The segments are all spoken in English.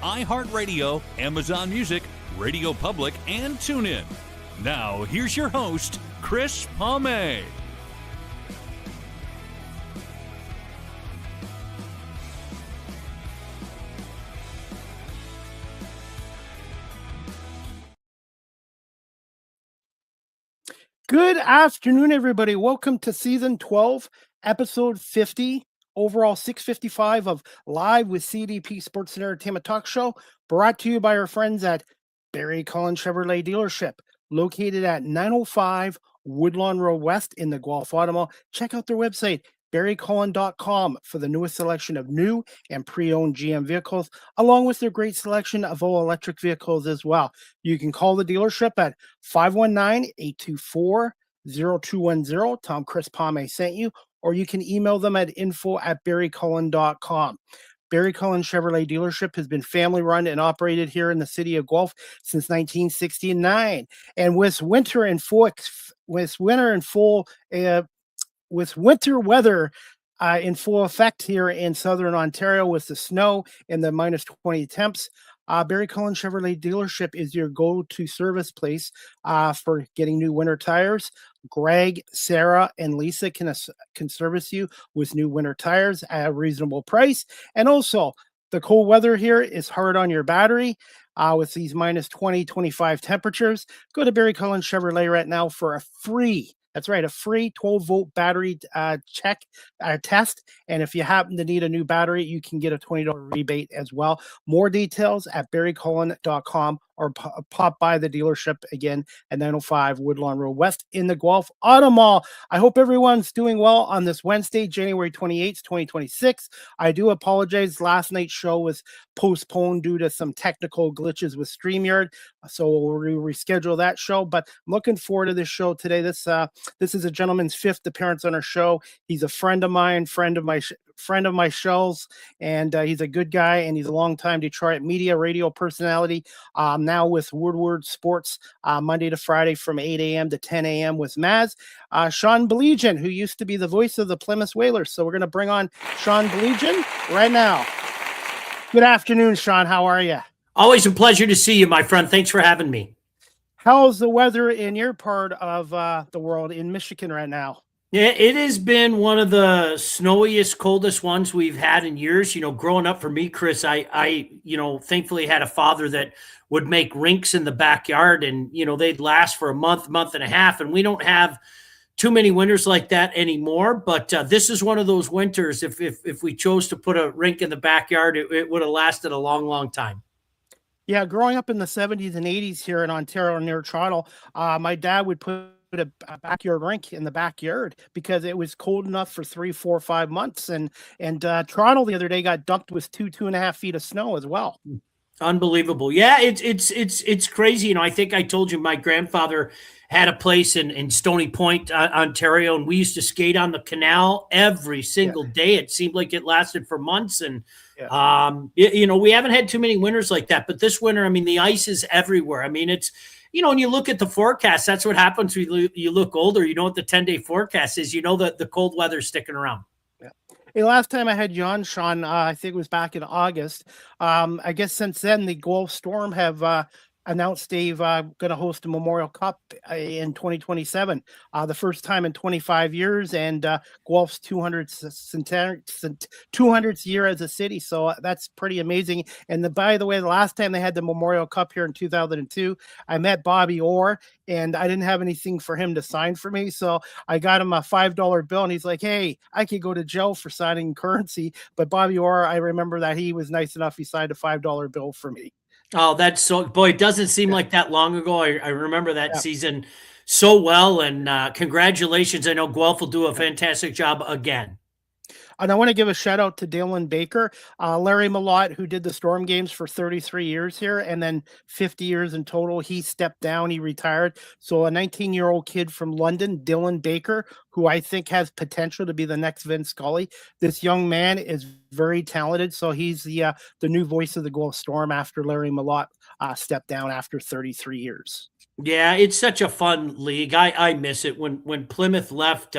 iHeartRadio, Amazon Music, Radio Public, and TuneIn. Now, here's your host, Chris Palme. Good afternoon, everybody. Welcome to season 12, episode 50, overall 655 of Live with CDP Sports and Entertainment Talk Show, brought to you by our friends at Barry Cullen Chevrolet Dealership, located at 905 Woodlawn Road West in the Guelph Automall. Check out their website, barrycullen.com, for the newest selection of new and pre-owned GM vehicles, along with their great selection of all-electric vehicles as well. You can call the dealership at 519-824-0210. Tom Chris Palme sent you, or you can email them at info@barrycullen.com. Barry Cullen Chevrolet Dealership has been family-run and operated here in the city of Guelph since 1969. And with winter weather in full effect here in southern Ontario, with the snow and the minus 20 temps, Barry Cullen Chevrolet Dealership is your go-to service place for getting new winter tires. Greg, Sarah, and Lisa can service you with new winter tires at a reasonable price. And also, the cold weather here is hard on your battery. With these minus 20, 25 temperatures, go to Barry Cullen Chevrolet right now for a free 12-volt battery test. And if you happen to need a new battery, you can get a $20 rebate as well. More details at barrycullen.com, or pop by the dealership again at 905 Woodlawn Road West in the Guelph Automall. I hope everyone's doing well on this Wednesday, January 28th, 2026. I do apologize. Last night's show was postponed due to some technical glitches with StreamYard, so we'll reschedule that show. But I'm looking forward to this show today. This is a gentleman's fifth appearance on our show. He's a friend of mine, friend of my show's, and he's a good guy, and he's a longtime Detroit media radio personality, now with Woodward Sports, Monday to Friday from 8 a.m. to 10 a.m. with Maz. Sean Baligian, who used to be the voice of the Plymouth Whalers. So we're going to bring on Sean Baligian right now. Good afternoon, Sean. How are you? Always a pleasure to see you, my friend. Thanks for having me. How's the weather in your part of the world in Michigan right now? Yeah, it has been one of the snowiest, coldest ones we've had in years. You know, growing up for me, Chris, I thankfully had a father that would make rinks in the backyard, and, they'd last for a month and a half. And we don't have too many winters like that anymore. But this is one of those winters. If we chose to put a rink in the backyard, it would have lasted a long, long time. Yeah, growing up in the 70s and 80s here in Ontario near Toronto, my dad would put a backyard rink in the backyard because it was cold enough for 3, 4, 5 months. And Toronto the other day got dumped with 2.5 feet of snow as well. Unbelievable. Yeah, it's crazy. I think I told you my grandfather had a place in Stony Point, Ontario, and we used to skate on the canal every single day. It seemed like it lasted for months. And we haven't had too many winters like that. But this winter, the ice is everywhere. It's, when you look at the forecast, that's what happens when you look older. You know what the 10-day forecast is. You know that the cold weather's sticking around. Yeah. Hey, last time I had you on, Sean, I think it was back in August. I guess since then, the Guelph Storm have announced they've going to host a Memorial Cup in 2027, the first time in 25 years, and Guelph's 200th year as a city. So that's pretty amazing. And by the way, the last time they had the Memorial Cup here in 2002, I met Bobby Orr, and I didn't have anything for him to sign for me. So I got him a $5 bill, and he's like, hey, I could go to jail for signing currency. But Bobby Orr, I remember that he was nice enough. He signed a $5 bill for me. Oh, that's so, boy, it doesn't seem like that long ago. I remember that season so well, and congratulations. I know Guelph will do a fantastic job again. And I want to give a shout out to Dylan Baker, Larry Malott, who did the Storm games for 33 years here, and then 50 years in total. He stepped down, he retired. So a 19-year-old kid from London, Dylan Baker, who I think has potential to be the next Vin Scully. This young man is very talented. So he's the new voice of the Guelph Storm after Larry Malott stepped down after 33 years. Yeah, it's such a fun league. I miss it. When Plymouth left,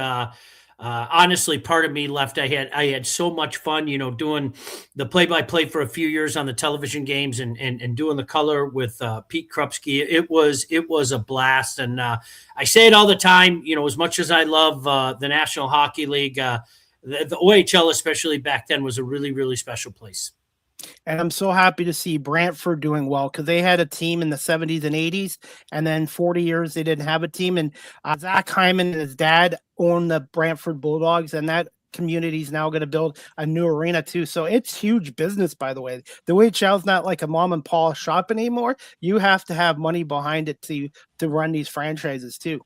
Honestly, part of me left. I had so much fun, doing the play-by-play for a few years on the television games and doing the color with Pete Krupski. It was a blast, and I say it all the time. As much as I love the National Hockey League, the OHL, especially back then, was a really, really special place. And I'm so happy to see Brantford doing well, because they had a team in the 70s and 80s, and then 40 years they didn't have a team. And Zach Hyman and his dad own the Brantford Bulldogs, and that community is now going to build a new arena too. So it's huge business, by the way. The OHL is not like a mom and pop shop anymore. You have to have money behind it to run these franchises too.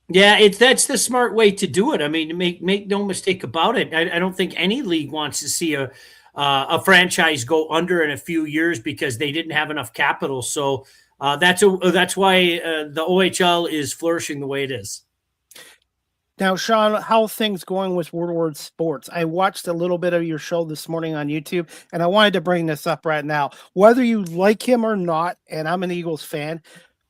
Yeah, that's the smart way to do it. I mean, make no mistake about it. I don't think any league wants to see a franchise go under in a few years because they didn't have enough capital. So that's why the OHL is flourishing the way it is. Now, Sean, how are things going with Woodward Sports? I watched a little bit of your show this morning on YouTube, and I wanted to bring this up right now. Whether you like him or not, and I'm an Eagles fan,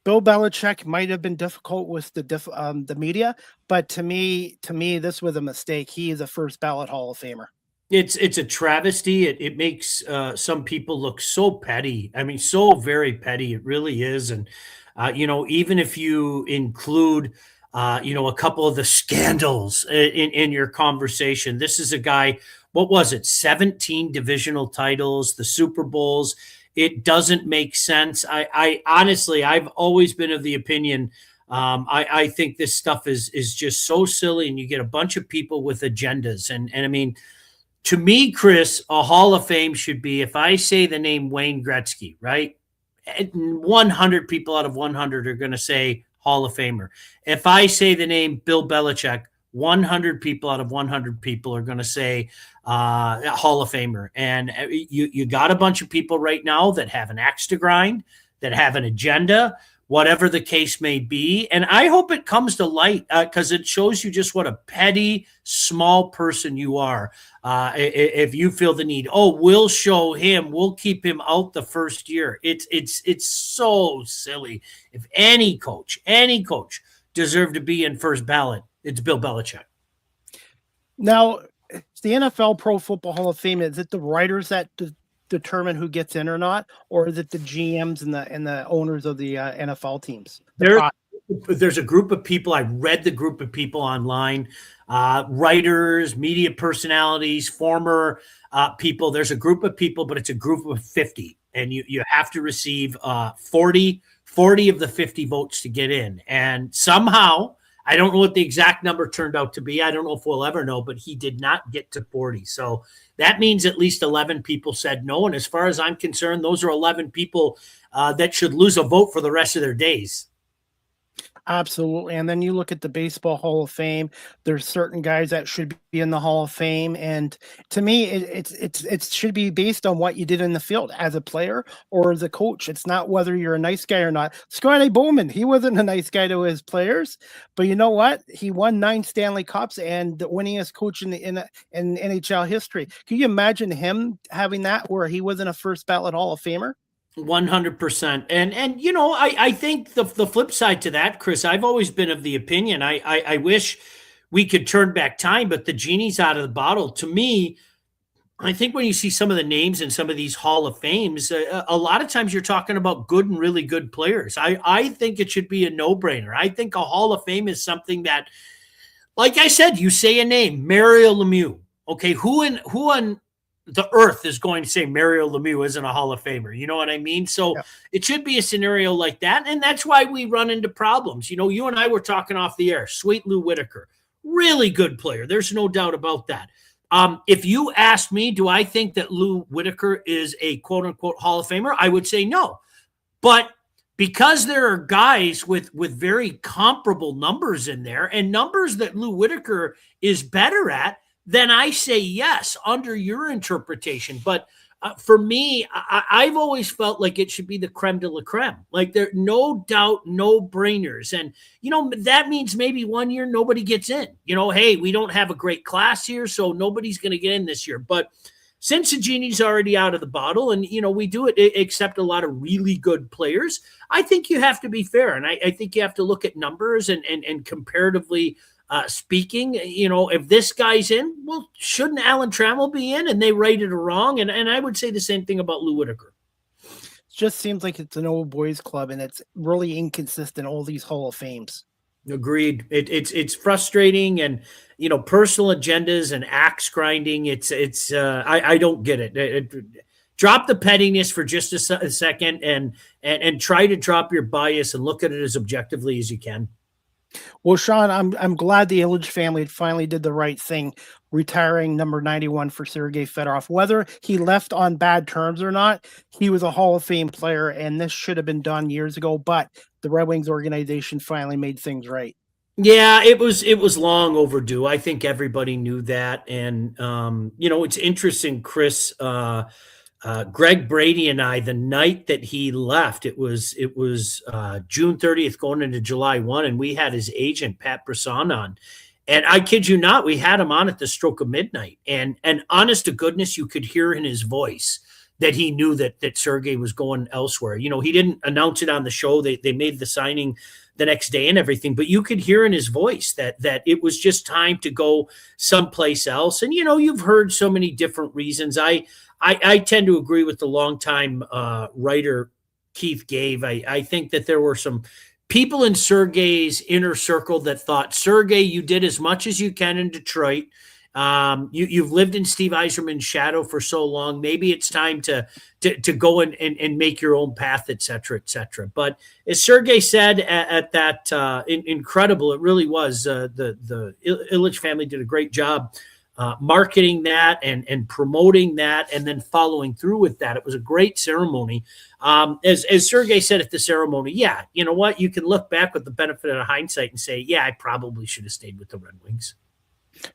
Bill Belichick might have been difficult with the media, but to me, this was a mistake. He is a first ballot Hall of Famer. It's a travesty. It makes some people look so petty. I mean, so very petty. It really is. And even if you include a couple of the scandals in your conversation, this is a guy. What was it? 17 divisional titles, the Super Bowls. It doesn't make sense. I honestly, I've always been of the opinion. I think this stuff is just so silly, and you get a bunch of people with agendas. And I mean, to me, Chris, a Hall of Fame should be, if I say the name Wayne Gretzky, right? 100 people out of 100 are going to say Hall of Famer. If I say the name Bill Belichick, 100 people out of 100 people are going to say Hall of Famer. And you got a bunch of people right now that have an axe to grind, that have an agenda, whatever the case may be. And I hope it comes to light because it shows you just what a petty, small person you are. If you feel the need, we'll show him, we'll keep him out the first year. It's so silly. If any coach deserved to be in first ballot, it's Bill Belichick. Now, the NFL Pro Football Hall of Fame, is it the writers that determine who gets in or not, or is it the GMs and the owners of the NFL teams? There's a group of people. I read the group of people online, writers, media personalities, former people. There's a group of people, but it's a group of 50, and you have to receive 40 of the 50 votes to get in. And somehow, I don't know what the exact number turned out to be. I don't know if we'll ever know, but he did not get to 40. So that means at least 11 people said no. And as far as I'm concerned, those are 11 people that should lose a vote for the rest of their days. Absolutely. And then you look at the Baseball Hall of Fame, there's certain guys that should be in the Hall of Fame. And to me, it should be based on what you did in the field as a player or as a coach. It's not whether you're a nice guy or not. Scotty Bowman, he wasn't a nice guy to his players, but you know what? He won 9 Stanley Cups and the winningest coach in NHL history. Can you imagine him having that where he wasn't a first ballot Hall of Famer? 100%. And I think the flip side to that, Chris, I've always been of the opinion, I wish we could turn back time, but the genie's out of the bottle. To me, I think when you see some of the names in some of these Hall of Fames, a lot of times you're talking about good and really good players. I think it should be a no-brainer. I think a Hall of Fame is something that, like I said, you say a name, Mario Lemieux. Okay, who on the earth is going to say Mario Lemieux isn't a Hall of Famer? You know what I mean? So It should be a scenario like that. And that's why we run into problems. You and I were talking off the air. Sweet Lou Whitaker, really good player. There's no doubt about that. If you asked me, do I think that Lou Whitaker is a quote unquote Hall of Famer? I would say no. But because there are guys with very comparable numbers in there and numbers that Lou Whitaker is better at, then I say yes under your interpretation. But for me, I've always felt like it should be the creme de la creme. Like there, no doubt, no brainers. And, that means maybe one year nobody gets in. Hey, we don't have a great class here, so nobody's going to get in this year. But since the genie's already out of the bottle and, we do accept a lot of really good players, I think you have to be fair. And I think you have to look at numbers and comparatively speaking. If this guy's in, well, shouldn't Alan Trammell be in? And they righted it wrong. And I would say the same thing about Lou Whitaker. It just seems like it's an old boys club, and it's really inconsistent, all these Hall of Fames. Agreed. It's frustrating, and personal agendas and axe grinding. I don't get it. Drop the pettiness for just a second, and try to drop your bias and look at it as objectively as you can. Well, Sean, I'm glad the Illich family finally did the right thing, retiring number 91 for Sergei Fedorov. Whether he left on bad terms or not, he was a Hall of Fame player, and this should have been done years ago. But the Red Wings organization finally made things right. Yeah, it was long overdue. I think everybody knew that, and it's interesting, Chris. Greg Brady and I, the night that he left, it was June 30th going into July 1, and we had his agent, Pat Brisson, on. And I kid you not, we had him on at the stroke of midnight. And honest to goodness, you could hear in his voice that he knew that Sergei was going elsewhere. He didn't announce it on the show. They made the signing the next day and everything, but you could hear in his voice that it was just time to go someplace else. And, you've heard so many different reasons. I tend to agree with the longtime writer Keith Gave. I think that there were some people in Sergei's inner circle that thought, Sergei, you did as much as you can in Detroit. You've lived in Steve Yzerman's shadow for so long. Maybe it's time to go and make your own path, et cetera, et cetera. But as Sergei said at that incredible, it really was, the Illich family did a great job marketing that and promoting that, and then following through with that. It was a great ceremony. As Sergei said at the ceremony, yeah, you know what? You can look back with the benefit of hindsight and say, yeah, I probably should have stayed with the Red Wings.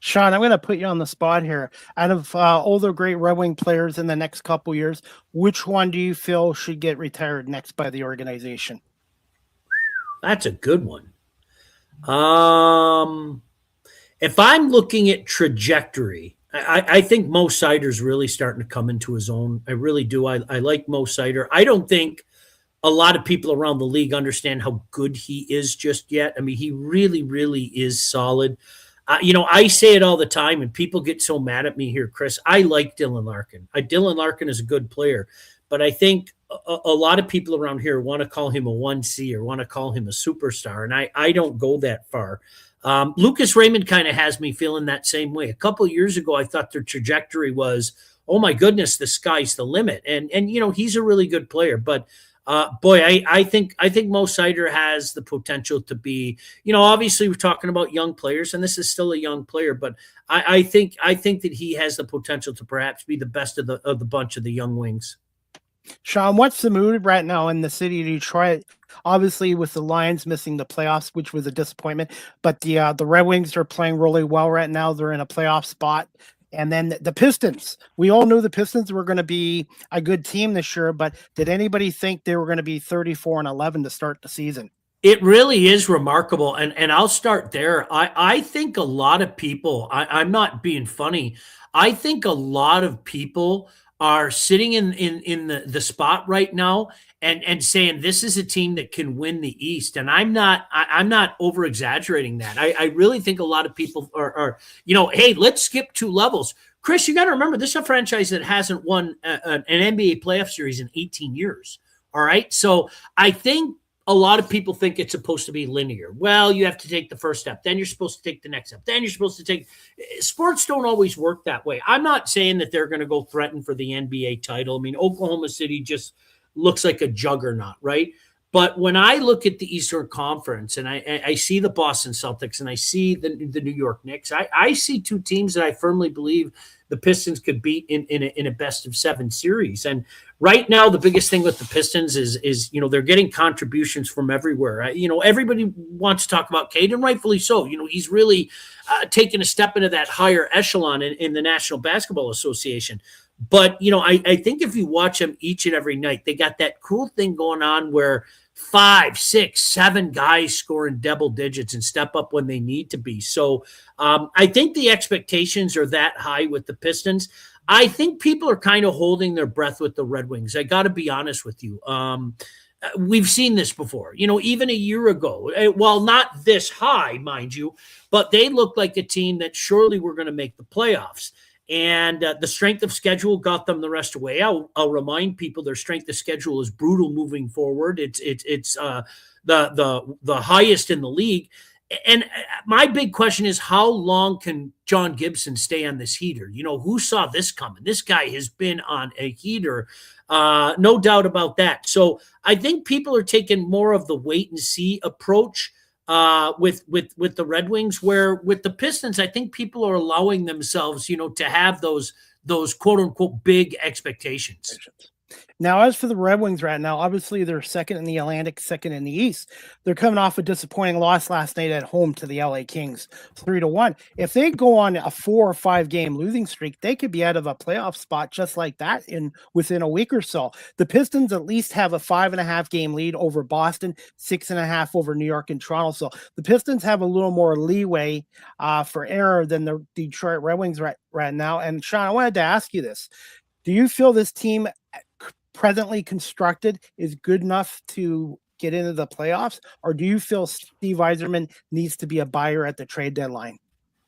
Sean, I'm going to put you on the spot here. Out of all the great Red Wing players in the next couple years, which one do you feel should get retired next by the organization? That's a good one. If I'm looking at trajectory, I think Mo Seider's really starting to come into his own. I really do. I like Mo Seider. I don't think a lot of people around the league understand how good he is just yet. I mean, he really, really is solid. I say it all the time, and people get so mad at me here, Chris. I like Dylan Larkin. Dylan Larkin is a good player, but I think a lot of people around here want to call him a 1C or want to call him a superstar, and I don't go that far. Lucas Raymond kind of has me feeling that same way. A couple of years ago, I thought their trajectory was, oh my goodness, the sky's the limit. And he's a really good player, but I think Mo Seider has the potential to be, obviously we're talking about young players, and this is still a young player, but I think that he has the potential to perhaps be the best of the bunch of the young wings. Sean, what's the mood right now in the city of Detroit? Obviously, with the Lions missing the playoffs, which was a disappointment, but the Red Wings are playing really well right now. They're in a playoff spot. And then the Pistons. We all knew the Pistons were going to be a good team this year, but did anybody think they were going to be 34-11 to start the season? It really is remarkable. And I'll start there. I think a lot of people, I'm not being funny, I think a lot of people are sitting in the spot right now and saying this is a team that can win the East. And I'm not over exaggerating that. I really think a lot of people are hey, let's skip 2 levels. Chris, you got to remember, this is a franchise that hasn't won an NBA playoff series in 18 years. All right. So I think a lot of people think it's supposed to be linear. Well, you have to take the first step, then you're supposed to take the next step, then you're supposed to take. Sports don't always work that way. I'm not saying that they're going to go threaten for the NBA title. I mean, Oklahoma City just looks like a juggernaut, right? But when I look at the Eastern Conference and I see the Boston Celtics and I see the New York Knicks, I see 2 teams that I firmly believe the Pistons could beat in a best of 7 series. And right now, the biggest thing with the Pistons is they're getting contributions from everywhere. Everybody wants to talk about Cade, and rightfully so. He's really taken a step into that higher echelon in the National Basketball Association. But, I think if you watch them each and every night, they got that cool thing going on where 5, 6, 7 guys score in double digits and step up when they need to be. So I think the expectations are that high with the Pistons. I think people are kind of holding their breath with the Red Wings. I got to be honest with you. We've seen this before, even a year ago, while not this high, mind you, but they looked like a team that surely were going to make the playoffs. And the strength of schedule got them the rest away. I'll remind people their strength of schedule is brutal moving forward. It's the highest in the league. And my big question is, how long can John Gibson stay on this heater? Who saw this coming? This guy has been on a heater, no doubt about that. So I think people are taking more of the wait and see approach with the Red Wings, where with the Pistons, I think people are allowing themselves, to have those quote unquote big expectations. Now, as for the Red Wings right now, obviously they're second in the Atlantic, second in the East. They're coming off a disappointing loss last night at home to the LA Kings, 3-1. If they go on a 4 or 5 game losing streak, they could be out of a playoff spot just like that within a week or so. The Pistons at least have a 5.5 game lead over Boston, 6.5 over New York and Toronto. So the Pistons have a little more leeway for error than the Detroit Red Wings right now. And Sean, I wanted to ask you this. Do you feel this team presently constructed is good enough to get into the playoffs, or do you feel Steve Yzerman needs to be a buyer at the trade deadline?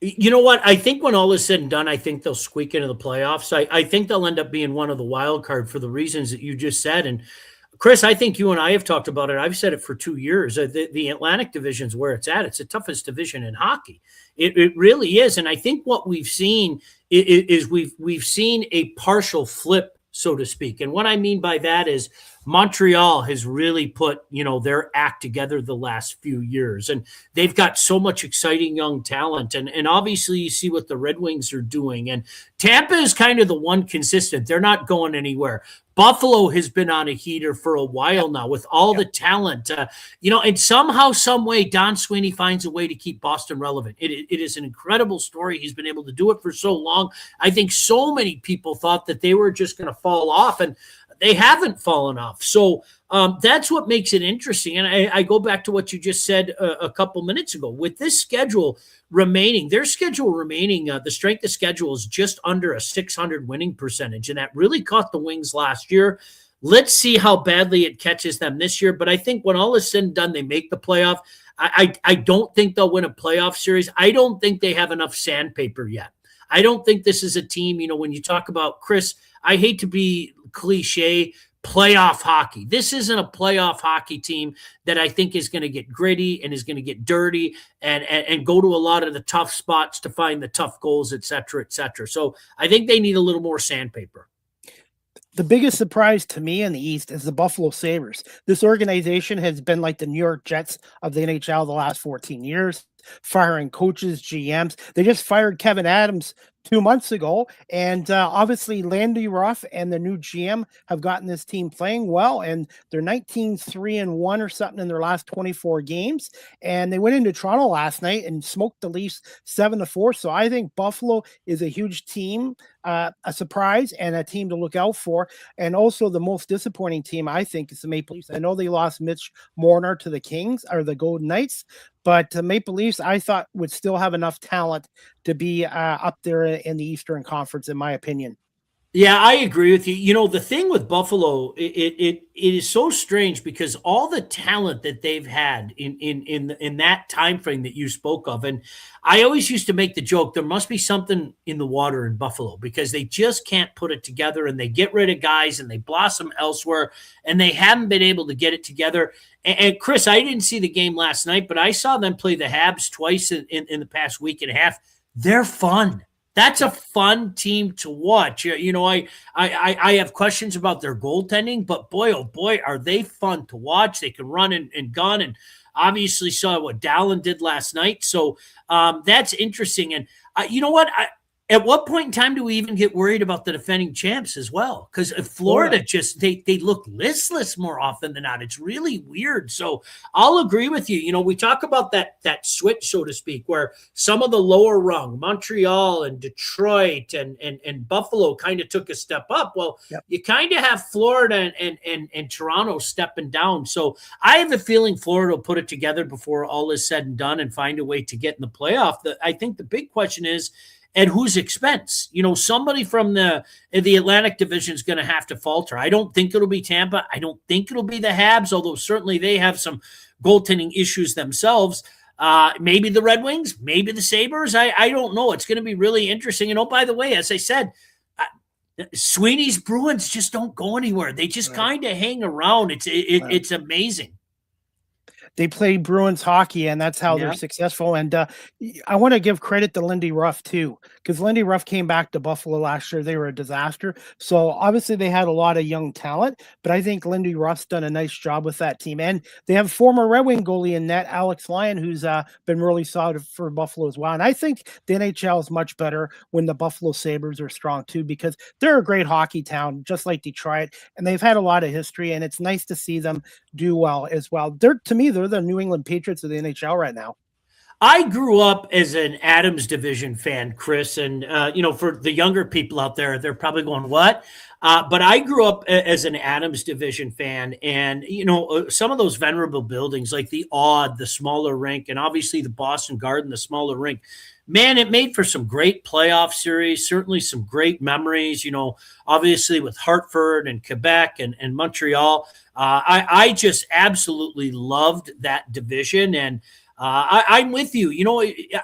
You know what? I think when all is said and done, I think they'll squeak into the playoffs. I think they'll end up being one of the wild card for the reasons that you just said. And Chris, I think you and I have talked about it. I've said it for 2 years. The Atlantic Division is where it's at. It's the toughest division in hockey. It really is. And I think what we've seen is we've seen a partial flip, so to speak. And what I mean by that is Montreal has really put, their act together the last few years. And they've got so much exciting young talent. And obviously you see what the Red Wings are doing. And Tampa is kind of the one consistent. They're not going anywhere. Buffalo has been on a heater for a while now with all the talent, and somehow, some way, Don Sweeney finds a way to keep Boston relevant. It is an incredible story. He's been able to do it for so long. I think so many people thought that they were just going to fall off, and they haven't fallen off. So that's what makes it interesting. And I go back to what you just said a couple minutes ago. With this schedule remaining, the strength of schedule is just under a .600 winning percentage. And that really caught the Wings last year. Let's see how badly it catches them this year. But I think when all is said and done, they make the playoff. I don't think they'll win a playoff series. I don't think they have enough sandpaper yet. I don't think this is a team, when you talk about, Chris, I hate to be cliche, playoff hockey. This isn't a playoff hockey team that I think is going to get gritty and is going to get dirty and go to a lot of the tough spots to find the tough goals, et cetera, et cetera. So I think they need a little more sandpaper. The biggest surprise to me in the East is the Buffalo Sabres. This organization has been like the New York Jets of the NHL the last 14 years, firing coaches, GMs. They just fired Kevin Adams 2 months ago. And obviously Landy Ruff and the new GM have gotten this team playing well. And they're 19-3-1 or something in their last 24 games. And they went into Toronto last night and smoked the Leafs 7-4. So I think Buffalo is a huge team, a surprise and a team to look out for. And also the most disappointing team, I think, is the Maple Leafs. I know they lost Mitch Marner to the Kings or the Golden Knights, but Maple Leafs, I thought, would still have enough talent to be up there in the Eastern Conference, in my opinion. Yeah, I agree with you. The thing with Buffalo, it is so strange because all the talent that they've had in that time frame that you spoke of, and I always used to make the joke, there must be something in the water in Buffalo because they just can't put it together, and they get rid of guys and they blossom elsewhere, and they haven't been able to get it together. And Chris, I didn't see the game last night, but I saw them play the Habs twice in the past week and a half. They're fun. That's a fun team to watch. I have questions about their goaltending, but boy, oh boy, are they fun to watch. They can run and gun, and obviously saw what Dallin did last night. So that's interesting. And you know what? At what point in time do we even get worried about the defending champs as well? Because Florida just, they look listless more often than not. It's really weird. So I'll agree with you. We talk about that switch, so to speak, where some of the lower rung, Montreal and Detroit and Buffalo kind of took a step up. Well, You kind of have Florida and Toronto stepping down. So I have a feeling Florida will put it together before all is said and done and find a way to get in the playoff. I think the big question is at whose expense? Somebody from the Atlantic Division is going to have to falter. I don't think it'll be Tampa. I don't think it'll be the Habs, although certainly they have some goaltending issues themselves. Maybe the Red Wings, maybe the Sabres. I don't know. It's going to be really interesting. And by the way, as I said, Sweeney's Bruins just don't go anywhere. They just kind of hang around. It's amazing. They play Bruins hockey, and that's how they're successful. And I want to give credit to Lindy Ruff, too, because Lindy Ruff came back to Buffalo last year. They were a disaster. So obviously they had a lot of young talent, but I think Lindy Ruff's done a nice job with that team. And they have former Red Wing goalie in net, Alex Lyon, who's been really solid for Buffalo as well. And I think the NHL is much better when the Buffalo Sabres are strong, too, because they're a great hockey town, just like Detroit, and they've had a lot of history, and it's nice to see them do well as well. To me, they're the New England Patriots of the NHL right now. I grew up as an Adams Division fan, Chris, and for the younger people out there, they're probably going, what? But I grew up as an Adams Division fan, and some of those venerable buildings like the Aud, the smaller rink, and obviously the Boston Garden, the smaller rink, man, it made for some great playoff series, certainly some great memories, obviously with Hartford and Quebec and Montreal. I just absolutely loved that division. And I'm with you.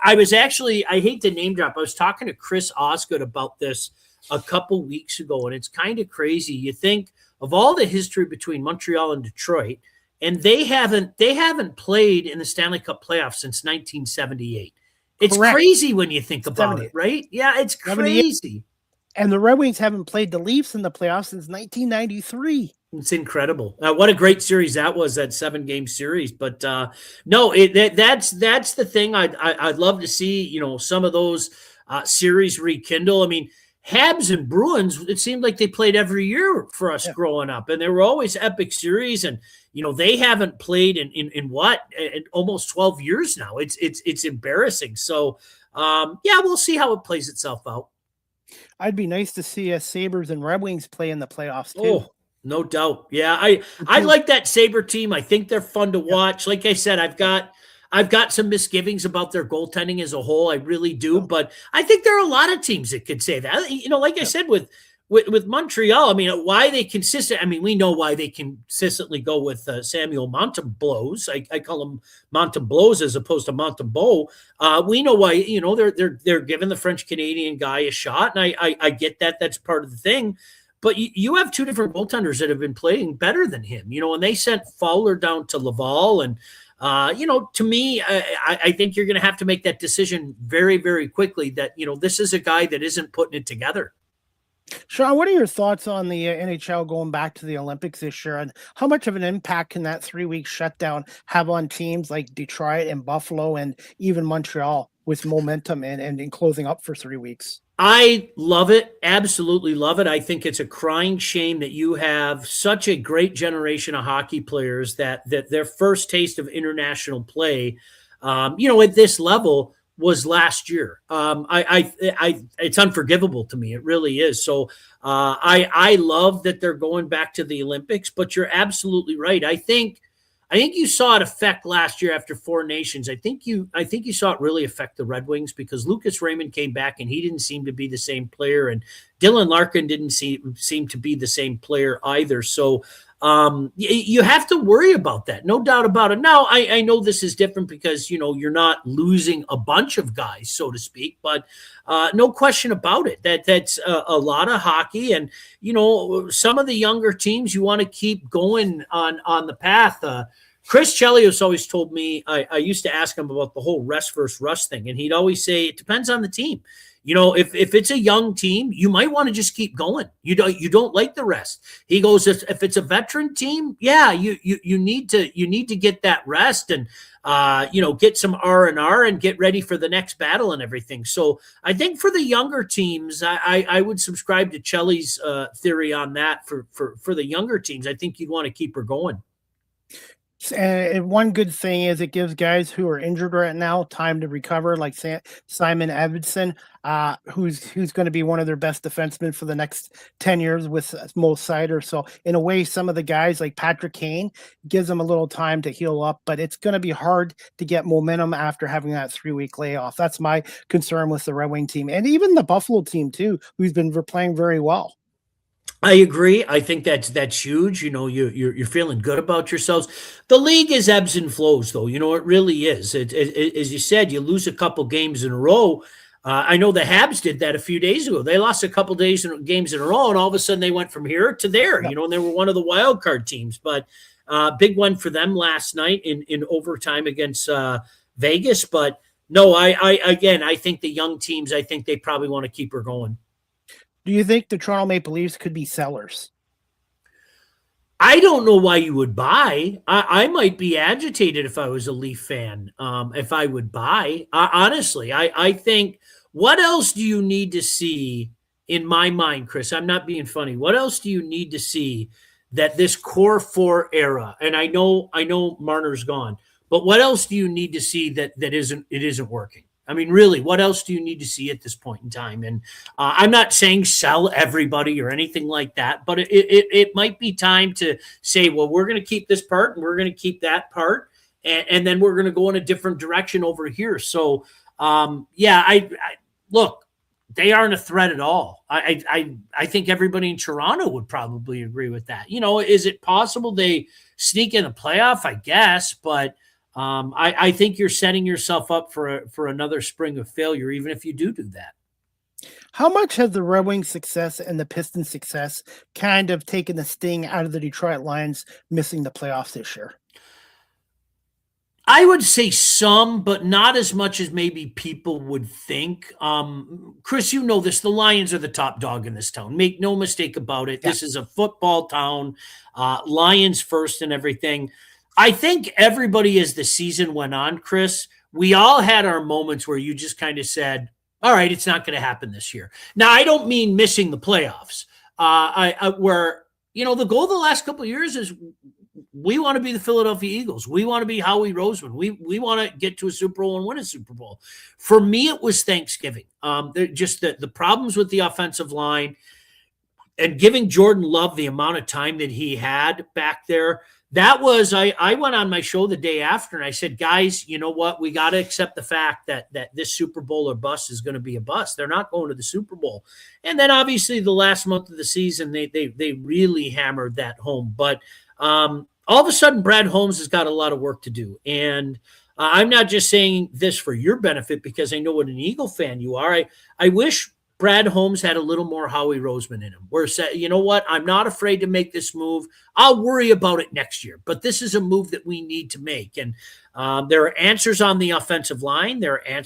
I hate to name drop. I was talking to Chris Osgood about this a couple weeks ago, and it's kind of crazy. You think of all the history between Montreal and Detroit, and they haven't played in the Stanley Cup playoffs since 1978. It's Correct. Crazy when you think about it, right? Yeah, it's crazy. And the Red Wings haven't played the Leafs in the playoffs since 1993. It's incredible. What a great series that was, that 7-game series. But that's the thing I'd love to see, some of those series rekindle. I mean, Habs and Bruins, it seemed like they played every year for us growing up, and they were always epic series. And they haven't played in almost 12 years now. It's embarrassing. So we'll see how it plays itself out. I'd be nice to see a Sabres and Red Wings play in the playoffs too. Oh, no doubt. Yeah, I like that Sabre team. I think they're fun to watch. Like I said, I've got some misgivings about their goaltending as a whole. I really do, but I think there are a lot of teams that could say that. Like I said with Montreal, I mean, why they consistent. I mean, we know why they consistently go with Samuel Montembeault. I call him Montembeault as opposed to Montembeault. We know why. They're giving the French Canadian guy a shot, and I get that. That's part of the thing. But you have two different goaltenders that have been playing better than him. And they sent Fowler down to Laval, and to me, I think you're going to have to make that decision very, very quickly. That this is a guy that isn't putting it together. Sean, what are your thoughts on the NHL going back to the Olympics this year, and how much of an impact can that 3-week shutdown have on teams like Detroit and Buffalo and even Montreal with momentum and closing up for 3 weeks? I love it. Absolutely love it. I think it's a crying shame that you have such a great generation of hockey players that their first taste of international play, at this level was last year. It's unforgivable to me. It really is. So I love that they're going back to the Olympics, but you're absolutely right. I think you saw it affect last year after Four Nations. I think you saw it really affect the Red Wings because Lucas Raymond came back and he didn't seem to be the same player, and Dylan Larkin didn't seem to be the same player either. So you have to worry about that, no doubt about it. Now, I know this is different because, you're not losing a bunch of guys, so to speak, but no question about it. That's a lot of hockey. And, some of the younger teams, you want to keep going on the path. Chris Chelios always told me, I used to ask him about the whole rest versus rush thing, and he'd always say it depends on the team. If it's a young team, you might want to just keep going. You don't like the rest. He goes, if it's a veteran team, yeah, you need to get that rest and get some R&R and get ready for the next battle and everything. So I think for the younger teams, I would subscribe to Chelly's theory on that. For the younger teams, I think you'd want to keep her going. And one good thing is it gives guys who are injured right now time to recover, like Simon Edmondson, who's going to be one of their best defensemen for the next 10 years with Mo Sider. So in a way, some of the guys like Patrick Kane gives them a little time to heal up, but it's going to be hard to get momentum after having that 3-week layoff. That's my concern with the Red Wing team, and even the Buffalo team too, who's been playing very well. I agree. I think that's huge. You're feeling good about yourselves. The league is ebbs and flows, though. It really is. As you said, you lose a couple games in a row. I know the Habs did that a few days ago. They lost a couple games in a row, and all of a sudden they went from here to there. Yep. And they were one of the wild card teams. But big one for them last night in overtime against Vegas. But no, I think the young teams, I think they probably want to keep her going. Do you think the Toronto Maple Leafs could be sellers? I don't know why you would buy. I might be agitated if I was a Leaf fan, if I would buy. Honestly, I think, what else do you need to see in my mind, Chris? I'm not being funny. What else do you need to see that this core four era, and I know Marner's gone, but what else do you need to see that isn't working? I mean, really, what else do you need to see at this point in time? And I'm not saying sell everybody or anything like that, but it might be time to say, well, we're going to keep this part and we're going to keep that part, and then we're going to go in a different direction over here. So, I look, they aren't a threat at all. I think everybody in Toronto would probably agree with that. Is it possible they sneak in a playoff? I guess, but I think you're setting yourself up for another spring of failure, even if you do that. How much has the Red Wings success and the Pistons success kind of taken the sting out of the Detroit Lions missing the playoffs this year? I would say some, but not as much as maybe people would think. Chris, you know this. The Lions are the top dog in this town. Make no mistake about it. Yeah. This is a football town. Lions first and everything. I think everybody, as the season went on, Chris, we all had our moments where you just kind of said, all right, it's not going to happen this year. Now, I don't mean missing the playoffs. Where the goal of the last couple of years is we want to be the Philadelphia Eagles. We want to be Howie Roseman. We want to get to a Super Bowl and win a Super Bowl. For me, it was Thanksgiving. Just the problems with the offensive line and giving Jordan Love the amount of time that he had back there. That was, I went on my show the day after and I said, guys, you know what? We got to accept the fact that this Super Bowl or bust is going to be a bust. They're not going to the Super Bowl. And then obviously the last month of the season, they really hammered that home. But all of a sudden, Brad Holmes has got a lot of work to do. And I'm not just saying this for your benefit because I know what an Eagle fan you are. I wish Brad Holmes had a little more Howie Roseman in him. Where said, you know what? I'm not afraid to make this move. I'll worry about it next year. But this is a move that we need to make. And there are answers on the offensive line. There are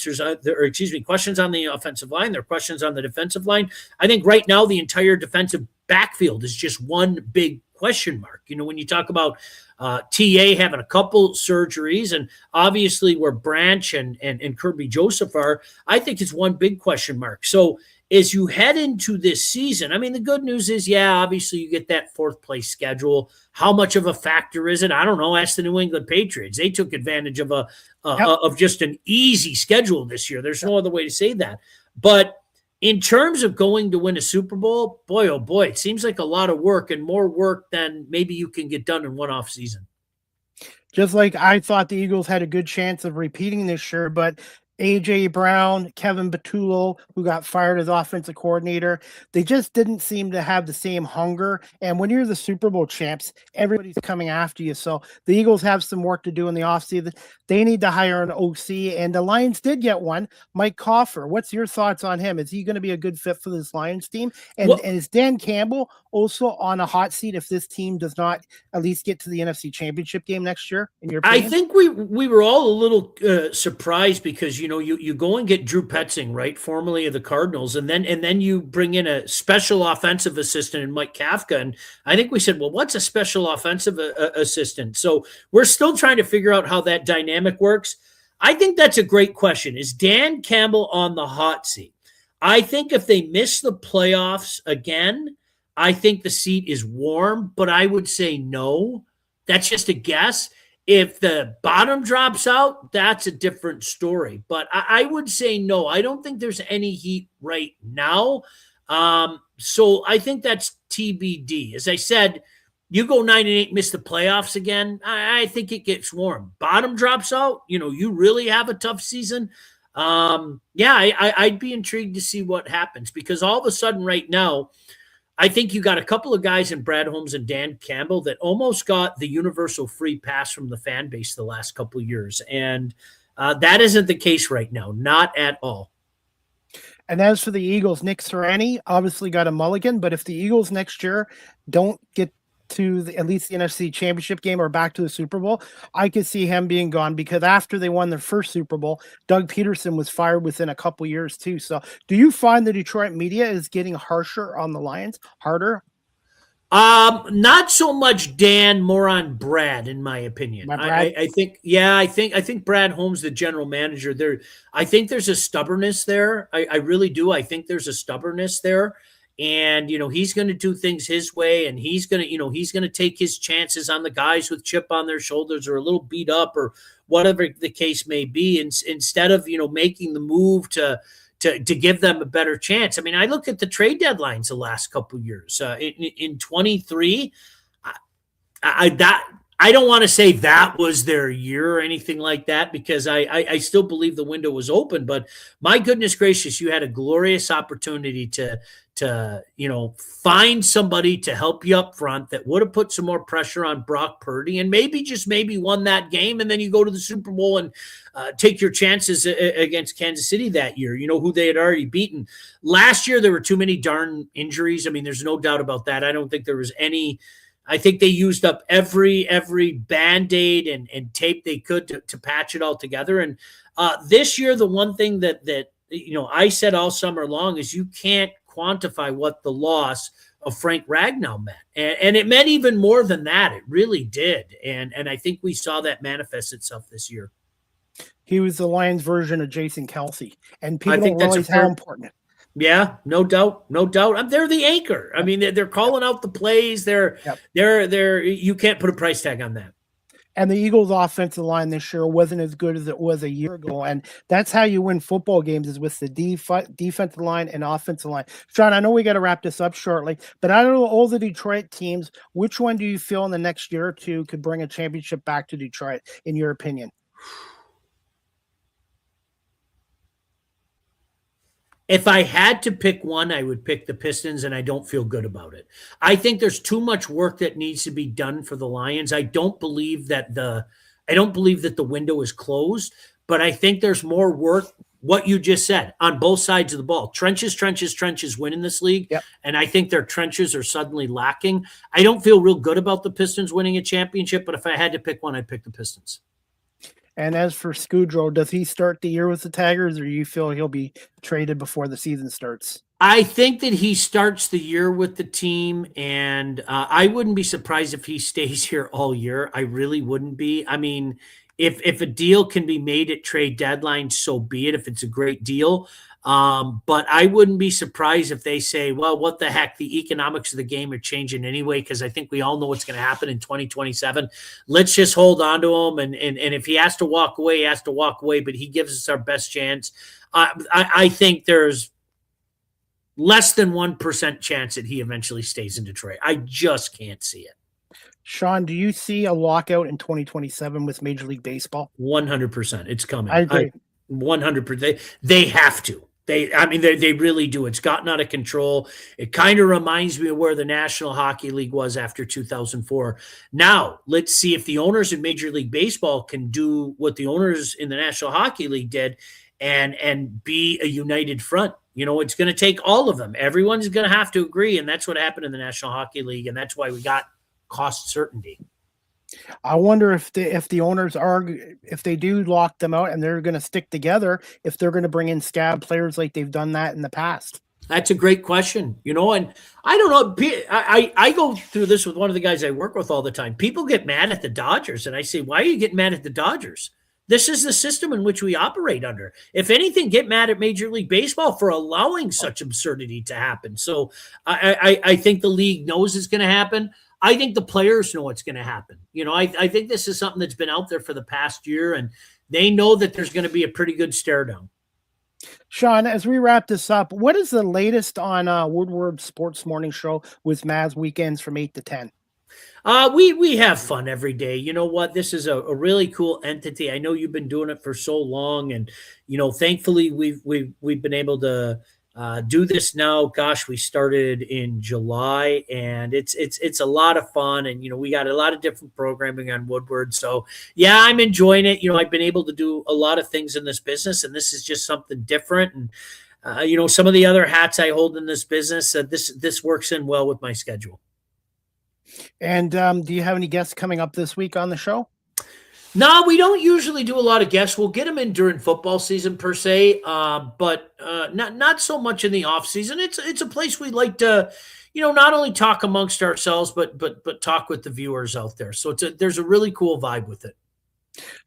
questions on the offensive line. There are questions on the defensive line. I think right now the entire defensive backfield is just one big question mark. When you talk about TA having a couple surgeries and obviously where Branch and Kirby Joseph are, I think it's one big question mark. So as you head into this season, I mean, the good news is, obviously you get that fourth place schedule. How much of a factor is it? I don't know. Ask the New England Patriots. They took advantage of of just an easy schedule this year. There's no other way to say that. But in terms of going to win a Super Bowl, boy, oh boy, it seems like a lot of work and more work than maybe you can get done in one off season. Just like I thought the Eagles had a good chance of repeating this year, but A.J. Brown, Kevin Batulo, who got fired as offensive coordinator, they just didn't seem to have the same hunger. And when you're the Super Bowl champs, everybody's coming after you. So the Eagles have some work to do in the offseason. They need to hire an OC, and the Lions did get one, Mike Coffer. What's your thoughts on him? Is he going to be a good fit for this Lions team? And is Dan Campbell also on a hot seat if this team does not at least get to the NFC Championship game next year, in your opinion? I think we were all a little surprised because, you go and get Drew Petzing, right, formerly of the Cardinals, and then you bring in a special offensive assistant in Mike Kafka. And I think we said, well, what's a special offensive assistant? So we're still trying to figure out how that dynamic works. I think that's a great question. Is Dan Campbell on the hot seat? I think if they miss the playoffs again, I think the seat is warm, but I would say no. That's just a guess. If the bottom drops out, that's a different story. But I would say no. I don't think there's any heat right now. So I think that's TBD. As I said, you go 9-8, miss the playoffs again, I think it gets warm. Bottom drops out, you really have a tough season. I'd be intrigued to see what happens, because all of a sudden right now, I think you got a couple of guys in Brad Holmes and Dan Campbell that almost got the universal free pass from the fan base the last couple of years. And that isn't the case right now. Not at all. And as for the Eagles, Nick Sirianni obviously got a mulligan, but if the Eagles next year don't get to at least the NFC Championship game or back to the Super Bowl, I could see him being gone, because after they won their first Super Bowl, Doug Peterson was fired within a couple years too. So do you find the Detroit media is getting harsher on the Lions? Harder? Not so much Dan, more on Brad, in my opinion. I think Brad Holmes, the general manager there, I think there's a stubbornness there. I really do. I think there's a stubbornness there. And, he's going to do things his way, and he's going to take his chances on the guys with chip on their shoulders or a little beat up or whatever the case may be. And instead of, making the move to give them a better chance. I mean, I look at the trade deadlines the last couple of years. In 23, I don't want to say that was their year or anything like that, because I still believe the window was open. But my goodness gracious, you had a glorious opportunity to find somebody to help you up front that would have put some more pressure on Brock Purdy and maybe won that game. And then you go to the Super Bowl and take your chances against Kansas City that year, who they had already beaten. Last year, there were too many darn injuries. I mean, there's no doubt about that. I don't think there was any. I think they used up every Band-Aid and tape they could to patch it all together. And this year, the one thing that I said all summer long is you can't quantify what the loss of Frank Ragnow meant. And it meant even more than that. It really did. And I think we saw that manifest itself this year. He was the Lions version of Jason Kelsey. And people don't realize how important. Yeah, no doubt. They're the anchor. I mean, they're calling out the plays. They're you can't put a price tag on that. And the Eagles' offensive line this year wasn't as good as it was a year ago. And that's how you win football games, is with the defensive line and offensive line. Sean, I know we got to wrap this up shortly, but out of all the Detroit teams, which one do you feel in the next year or two could bring a championship back to Detroit, in your opinion? If I had to pick one, I would pick the Pistons, and I don't feel good about it. I think there's too much work that needs to be done for the Lions. I don't believe that the window is closed, but I think there's more work, what you just said, on both sides of the ball. Trenches win in this league, and I think their trenches are suddenly lacking. I don't feel real good about the Pistons winning a championship, but if I had to pick one, I'd pick the Pistons. And as for Scudro, does he start the year with the Tigers, or do you feel he'll be traded before the season starts? I think that he starts the year with the team, and I wouldn't be surprised if he stays here all year. I really wouldn't be. I mean, if a deal can be made at trade deadline, so be it, if it's a great deal. But I wouldn't be surprised if they say, well, what the heck, the economics of the game are changing anyway, because I think we all know what's going to happen in 2027. Let's just hold on to him. And if he has to walk away, he has to walk away, but he gives us our best chance. I think there's less than 1% chance that he eventually stays in Detroit. I just can't see it. Sean, do you see a lockout in 2027 with Major League Baseball? 100%. It's coming. I agree. 100%. They have to. They really do. It's gotten out of control. It kind of reminds me of where the National Hockey League was after 2004. Now, let's see if the owners in Major League Baseball can do what the owners in the National Hockey League did and be a united front. It's going to take all of them. Everyone's going to have to agree, and that's what happened in the National Hockey League, and that's why we got cost certainty. I wonder if the owners if they do lock them out and they're going to stick together, if they're going to bring in scab players like they've done that in the past. That's a great question, and I don't know. I go through this with one of the guys I work with all the time. People get mad at the Dodgers, and I say, why are you getting mad at the Dodgers? This is the system in which we operate under. If anything, get mad at Major League Baseball for allowing such absurdity to happen. So I think the league knows it's going to happen. I think the players know what's going to happen. I think this is something that's been out there for the past year, and they know that there's going to be a pretty good stare down. Sean, as we wrap this up, what is the latest on Woodward Sports Morning Show with Mavs weekends from 8 to 10? We have fun every day. You know what? This is a really cool entity. I know you've been doing it for so long, and thankfully we've been able to do this now. Gosh, we started in July, and it's a lot of fun. And we got a lot of different programming on Woodward. So yeah, I'm enjoying it. I've been able to do a lot of things in this business, and this is just something different. And some of the other hats I hold in this business, this works in well with my schedule. And do you have any guests coming up this week on the show? No, we don't usually do a lot of guests. We'll get them in during football season per se, but not so much in the off season. It's a place we like to, not only talk amongst ourselves, but talk with the viewers out there. So there's a really cool vibe with it.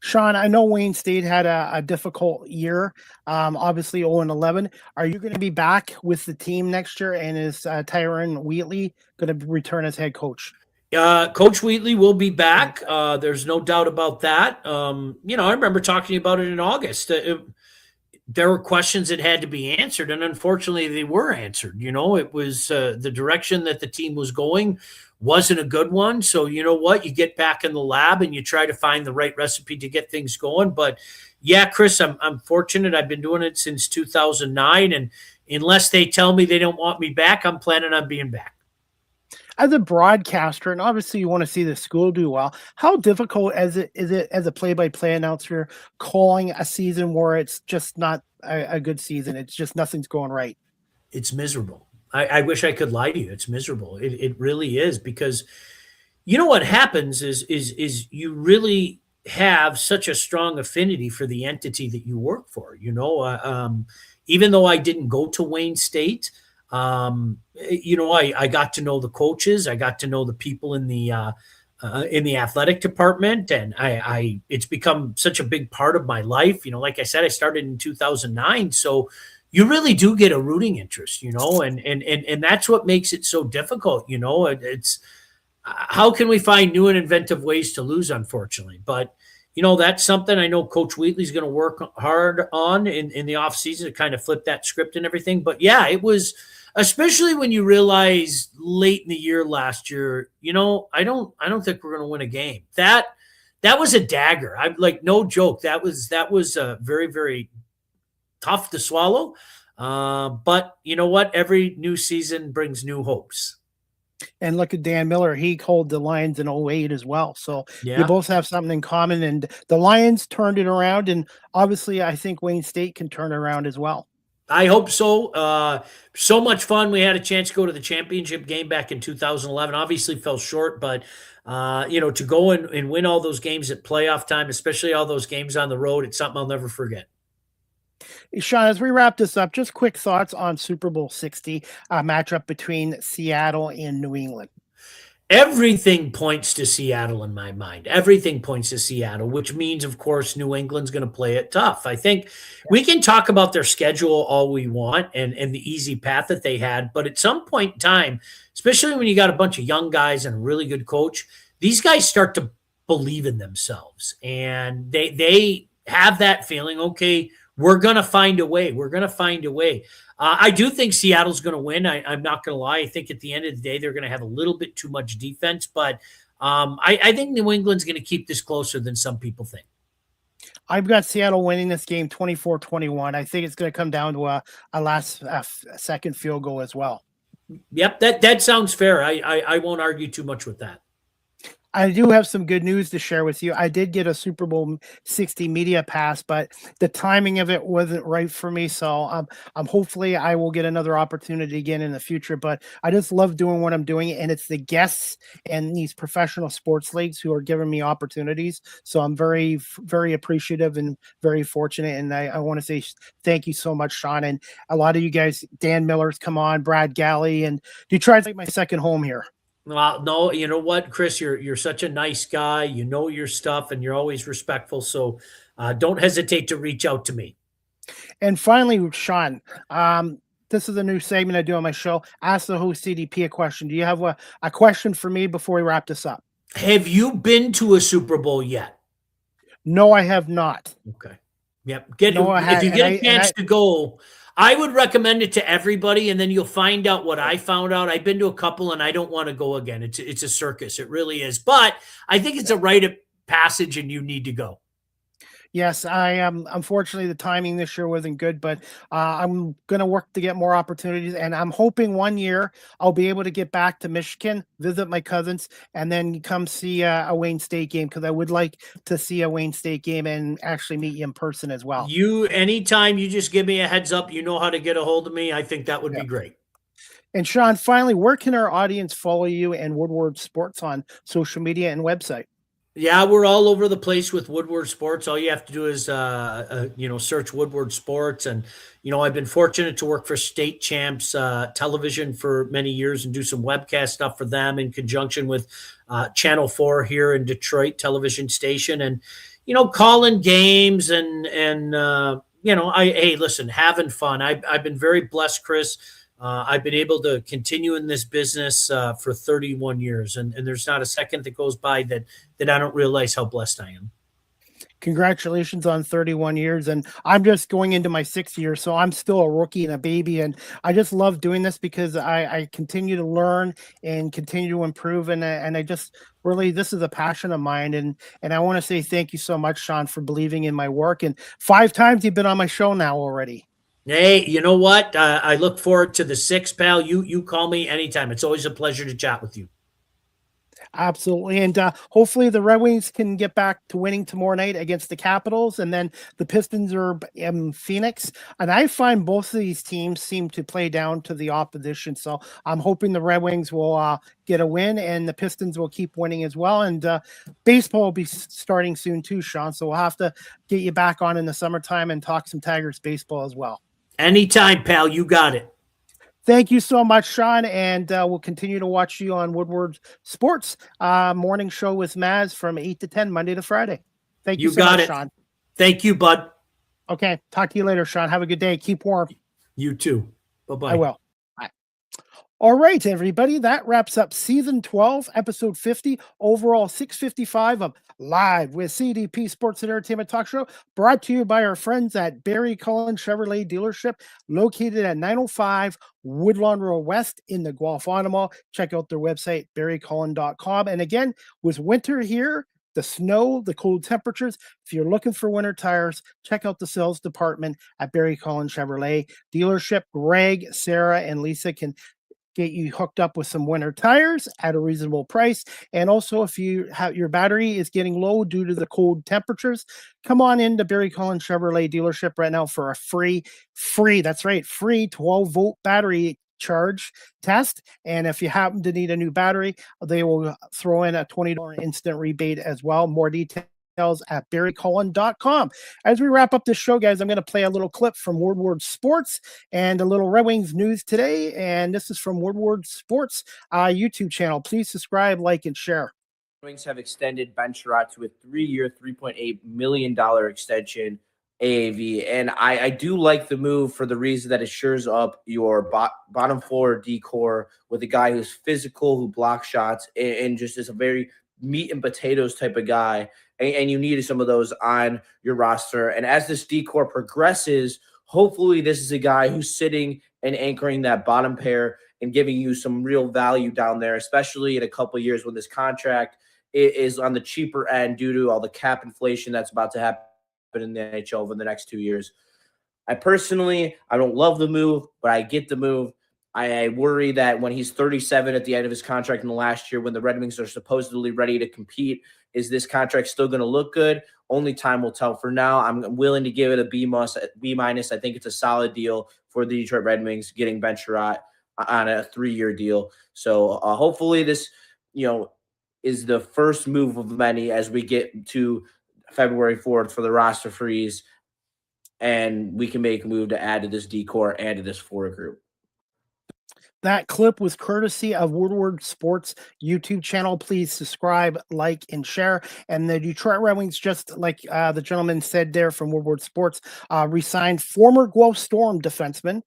Sean, I know Wayne State had a difficult year, obviously 0-11. Are you going to be back with the team next year? And is Tyron Wheatley going to return as head coach? Coach Wheatley will be back. There's no doubt about that. I remember talking to you about it in August. There were questions that had to be answered, and unfortunately they were answered. It was the direction that the team was going wasn't a good one. So you know what? You get back in the lab and you try to find the right recipe to get things going. But yeah, Chris, I'm fortunate. I've been doing it since 2009, and unless they tell me they don't want me back, I'm planning on being back. As a broadcaster, and obviously you want to see the school do well, how difficult is it as a play-by-play announcer calling a season where it's just not a good season? It's just nothing's going right. It's miserable. I wish I could lie to you. It's miserable. It really is, because what happens is you really have such a strong affinity for the entity that you work for. Even though I didn't go to Wayne State, I got to know the coaches. I got to know the people in the athletic department, and it's become such a big part of my life. Like I said, I started in 2009, so you really do get a rooting interest, and that's what makes it so difficult. It's how can we find new and inventive ways to lose, unfortunately, but that's something I know Coach Wheatley's going to work hard on in the off season to kind of flip that script and everything. But yeah, it was, especially when you realize late in the year last year, I don't think we're going to win a game. That was a dagger. I'm like, no joke. That was very, very tough to swallow. But you know what? Every new season brings new hopes. And look at Dan Miller. He called the Lions in 08 as well. So yeah. You both have something in common. And the Lions turned it around. And obviously, I think Wayne State can turn it around as well. I hope so. So much fun. We had a chance to go to the championship game back in 2011. Obviously fell short, but to go and win all those games at playoff time, especially all those games on the road, it's something I'll never forget. Sean, as we wrap this up, just quick thoughts on Super Bowl 60, matchup between Seattle and New England. Everything points to Seattle in my mind. Everything points to Seattle, which means, of course, New England's going to play it tough. I think we can talk about their schedule all we want and the easy path that they had. But at some point in time, especially when you got a bunch of young guys and a really good coach, these guys start to believe in themselves. And they have that feeling, okay, we're going to find a way. We're going to find a way. I do think Seattle's going to win. I'm not going to lie. I think at the end of the day, they're going to have a little bit too much defense. But I think New England's going to keep this closer than some people think. I've got Seattle winning this game 24-21. I think it's going to come down to a last second field goal as well. Yep, that sounds fair. I won't argue too much with that. I do have some good news to share with you. I did get a Super Bowl 60 media pass, but the timing of it wasn't right for me. So I'm hopefully I will get another opportunity again in the future. But I just love doing what I'm doing, and it's the guests and these professional sports leagues who are giving me opportunities. So I'm very, very appreciative and very fortunate. And I want to say thank you so much, Sean. And a lot of you guys, Dan Miller's come on, Brad Galley, and Detroit's like my second home here. Well, no, you know what, Chris, you're such a nice guy. You know your stuff, and you're always respectful. So don't hesitate to reach out to me. And finally, Sean, this is a new segment I do on my show. Ask the host CDP a question. Do you have a question for me before we wrap this up? Have you been to a Super Bowl yet? No, I have not. Okay. Yep. No, I If had, you get a chance to go, I would recommend it to everybody, and then you'll find out what I found out. I've been to a couple, and I don't want to go again. It's a circus. It really is. But I think it's a rite of passage, and you need to go. Yes, I am. Unfortunately, the timing this year wasn't good, but I'm going to work to get more opportunities. And I'm hoping one year I'll be able to get back to Michigan, visit my cousins, and then come see a Wayne State game, because I would like to see a Wayne State game and actually meet you in person as well. Anytime you just give me a heads up, you know how to get a hold of me. I think that would be great. And Sean, finally, where can our audience follow you and Woodward Sports on social media and website? Yeah, we're all over the place with Woodward Sports. All you have to do is, search Woodward Sports. And, I've been fortunate to work for State Champs Television for many years and do some webcast stuff for them in conjunction with Channel 4 here in Detroit television station. And, calling games hey, listen, having fun. I've been very blessed, Chris. I've been able to continue in this business for 31 years, and there's not a second that goes by that I don't realize how blessed I am. Congratulations on 31 years. And I'm just going into my 6th year, so I'm still a rookie and a baby. And I just love doing this because I continue to learn and continue to improve. And I just really, this is a passion of mine. And I want to say thank you so much, Sean, for believing in my work. And 5 times you've been on my show now already. Hey, you know what? I look forward to the 6th, pal. You call me anytime. It's always a pleasure to chat with you. Absolutely. And hopefully the Red Wings can get back to winning tomorrow night against the Capitals. And then the Pistons are in Phoenix. And I find both of these teams seem to play down to the opposition. So I'm hoping the Red Wings will get a win and the Pistons will keep winning as well. And baseball will be starting soon too, Sean. So we'll have to get you back on in the summertime and talk some Tigers baseball as well. Anytime, pal. You got it. Thank you so much, Sean, and we'll continue to watch you on Woodward Sports morning show with Maz from 8 to 10, Monday to Friday. Thank you so much, Sean. Thank you, bud. Okay, talk to you later, Sean. Have a good day. Keep warm. You too. Bye-bye. I will. Bye. All right, everybody, that wraps up Season 12, Episode 50, overall 655 of Live with CDP Sports and Entertainment Talk Show, brought to you by our friends at Barry Cullen Chevrolet Dealership, located at 905 Woodlawn Road West in the Guelph Mall. Check out their website, barrycullen.com. And again, with winter here, the snow, the cold temperatures, if you're looking for winter tires, check out the sales department at Barry Cullen Chevrolet Dealership. Greg, Sarah, and Lisa can get you hooked up with some winter tires at a reasonable price. And also, if you have your battery is getting low due to the cold temperatures, come on into Barry Cullen Chevrolet Dealership right now for a free 12-volt battery charge test. And if you happen to need a new battery, they will throw in a $20 instant rebate as well. More details at barrycullen.com. As we wrap up this show, guys, I'm going to play a little clip from Woodward Sports and a little Red Wings news today. And this is from Woodward Sports YouTube channel. Please subscribe, like, and share. Wings have extended Ben Sherratt to a 3-year, $3.8 million extension AAV. And I do like the move for the reason that it shores up your bottom four decor with a guy who's physical, who blocks shots, and just is a very meat and potatoes type of guy. And you needed some of those on your roster. And as this decor progresses, hopefully this is a guy who's sitting and anchoring that bottom pair and giving you some real value down there, especially in a couple of years when this contract is on the cheaper end due to all the cap inflation that's about to happen in the NHL over the next 2 years. I don't love the move, but I get the move. I worry that when he's 37 at the end of his contract in the last year, when the Red Wings are supposedly ready to compete, is this contract still going to look good? Only time will tell. For now, I'm willing to give it a B-. I think it's a solid deal for the Detroit Red Wings getting Ben Sherratt on a 3-year deal. So hopefully this, is the first move of many as we get to February 4th for the roster freeze, and we can make a move to add to this decor and to this forward group. That clip was courtesy of Woodward Sports YouTube channel. Please subscribe, like, and share. And the Detroit Red Wings, just like the gentleman said there from Woodward Sports, re-signed former Guelph Storm defenseman